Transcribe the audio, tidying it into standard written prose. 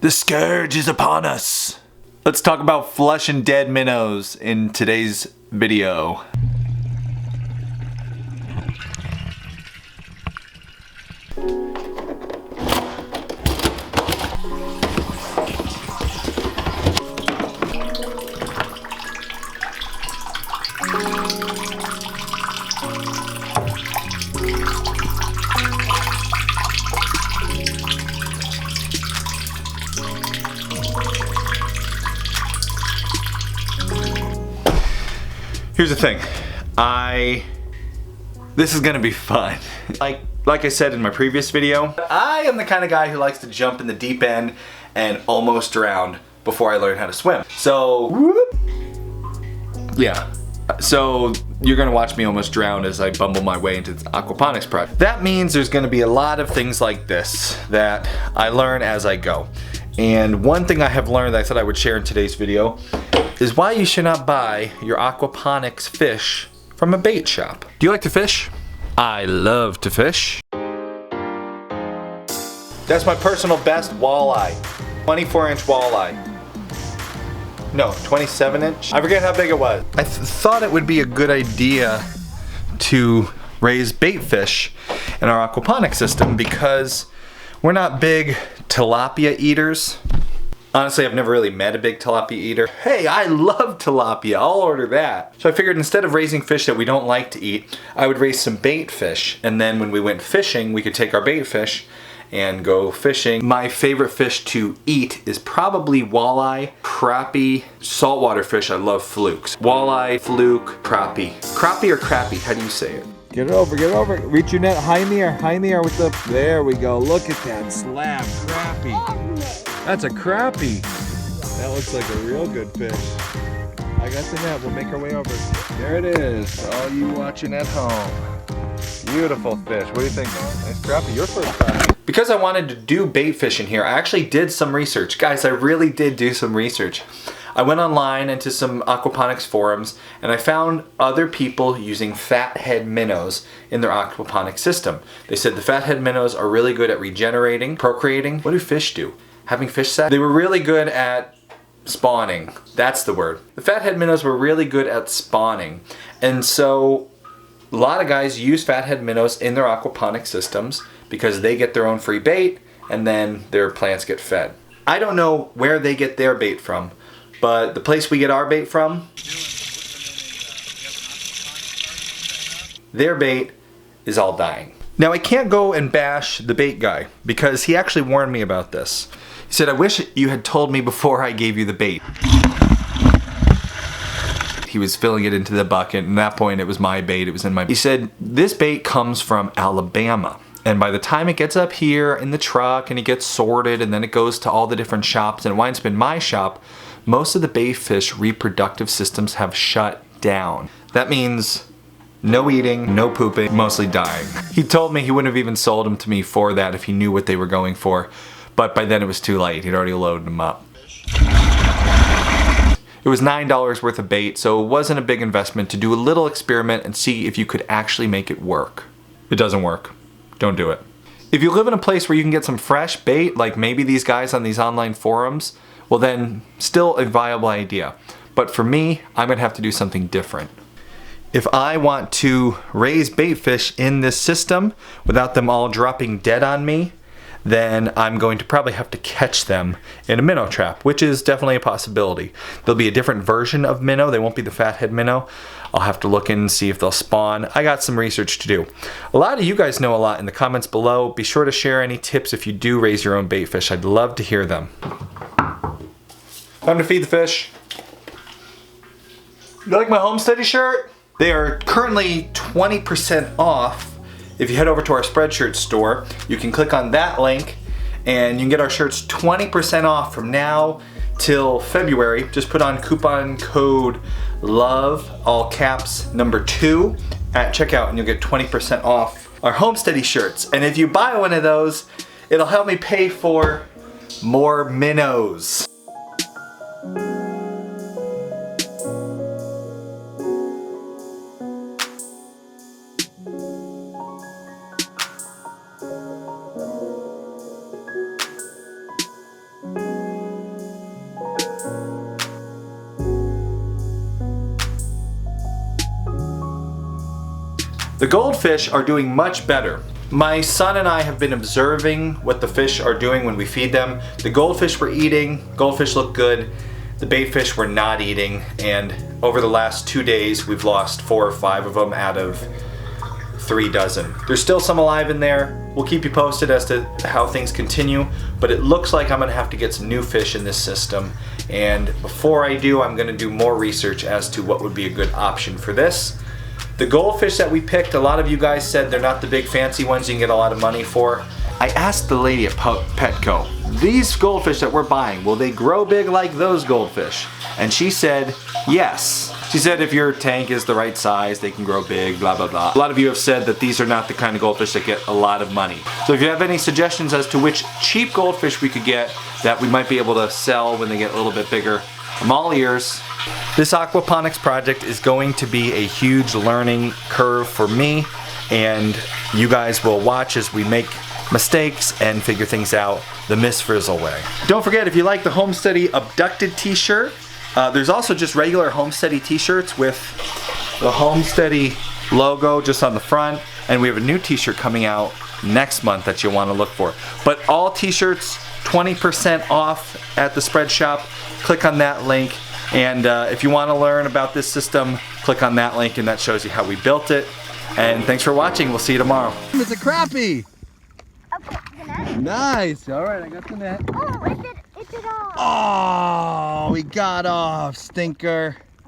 The scourge is upon us. Let's talk about flushing dead minnows in today's video. Here's the thing, this is gonna be fun. Like I said in my previous video, I am the kind of guy who likes to jump in the deep end and almost drown before I learn how to swim. So, yeah. So you're gonna watch me almost drown as I bumble my way into the aquaponics project. That means there's gonna be a lot of things like this that I learn as I go. And one thing I have learned that I thought I would share in today's video is why you should not buy your aquaponics fish from a bait shop. Do you like to fish? I love to fish. That's my personal best walleye. 24-inch walleye. No, 27-inch? I forget how big it was. I thought it would be a good idea to raise bait fish in our aquaponics system because we're not big tilapia eaters. Honestly, I've never really met a big tilapia eater. Hey, I love tilapia, I'll order that. So I figured instead of raising fish that we don't like to eat, I would raise some bait fish. And then when we went fishing, we could take our bait fish and go fishing. My favorite fish to eat is probably walleye, crappie, saltwater fish. I love flukes. Walleye, fluke, crappie. Crappie or crappie, how do you say it? Get it over, get it over. Reach your net high in the air with the, there we go. Look at that slab, crappie. That's a crappie. That looks like a real good fish. I got the net, we'll make our way over. There it is, all you watching at home. Beautiful fish, what do you think? Nice crappie, your first crappie. Because I wanted to do bait fishing here, I actually did some research. Guys, I really did do some research. I went online into some aquaponics forums and I found other people using fathead minnows in their aquaponics system. They said the fathead minnows are really good at regenerating, procreating. What do fish do? Having fish sex? They were really good at spawning. That's the word. The fathead minnows were really good at spawning. And so a lot of guys use fathead minnows in their aquaponics systems because they get their own free bait and then their plants get fed. I don't know where they get their bait from, but the place we get our bait from, their bait is all dying. Now I can't go and bash the bait guy because he actually warned me about this. He said, I wish you had told me before I gave you the bait. He was filling it into the bucket, and at that point it was my bait, it was in my... He said, this bait comes from Alabama. And by the time it gets up here in the truck and it gets sorted and then it goes to all the different shops and it winds up in my shop, most of the bait fish reproductive systems have shut down. That means no eating, no pooping, mostly dying. He told me he wouldn't have even sold them to me for that if he knew what they were going for. But by then it was too late. He'd already loaded them up. It was $9 worth of bait, so it wasn't a big investment to do a little experiment and see if you could actually make it work. It doesn't work. Don't do it. If you live in a place where you can get some fresh bait, like maybe these guys on these online forums, well then, still a viable idea. But for me, I'm gonna have to do something different. If I want to raise bait fish in this system without them all dropping dead on me, then I'm going to probably have to catch them in a minnow trap, which is definitely a possibility. There'll be a different version of minnow. They won't be the fathead minnow. I'll have to look in and see if they'll spawn. I got some research to do. A lot of you guys know a lot in the comments below. Be sure to share any tips if you do raise your own bait fish. I'd love to hear them. Time to feed the fish. You like my Homesteady shirt? They are currently 20% off. If you head over to our Spreadshirt store, you can click on that link and you can get our shirts 20% off from now till February. Just put on coupon code LOVE, all caps, #2 at checkout and you'll get 20% off our Homesteady shirts. And if you buy one of those, it'll help me pay for more minnows. The goldfish are doing much better. My son and I have been observing what the fish are doing when we feed them. The goldfish were eating, goldfish look good. The baitfish were not eating, and over the last 2 days we've lost 4 or 5 of them out of 3 dozen. There's still some alive in there. We'll keep you posted as to how things continue, but it looks like I'm gonna have to get some new fish in this system, and before I do, I'm gonna do more research as to what would be a good option for this. The goldfish that we picked, a lot of you guys said they're not the big fancy ones you can get a lot of money for. I asked the lady at Petco, these goldfish that we're buying, will they grow big like those goldfish? And she said, yes. She said if your tank is the right size, they can grow big, blah, blah, blah. A lot of you have said that these are not the kind of goldfish that get a lot of money. So if you have any suggestions as to which cheap goldfish we could get that we might be able to sell when they get a little bit bigger, I'm all ears. This aquaponics project is going to be a huge learning curve for me, and you guys will watch as we make mistakes and figure things out the Miss Frizzle way. Don't forget, if you like the Homesteady Abducted t-shirt, there's also just regular Homesteady t-shirts with the Homesteady logo just on the front, and we have a new t-shirt coming out next month that you'll want to look for. But all t-shirts 20% off at the spread shop. Click on that link, and if you want to learn about this system, click on that link, and that shows you how we built it. And thanks for watching. We'll see you tomorrow. It's a crappie. Okay, the net. Nice. All right, I got the net. Oh, it did off. Oh, we got off, stinker.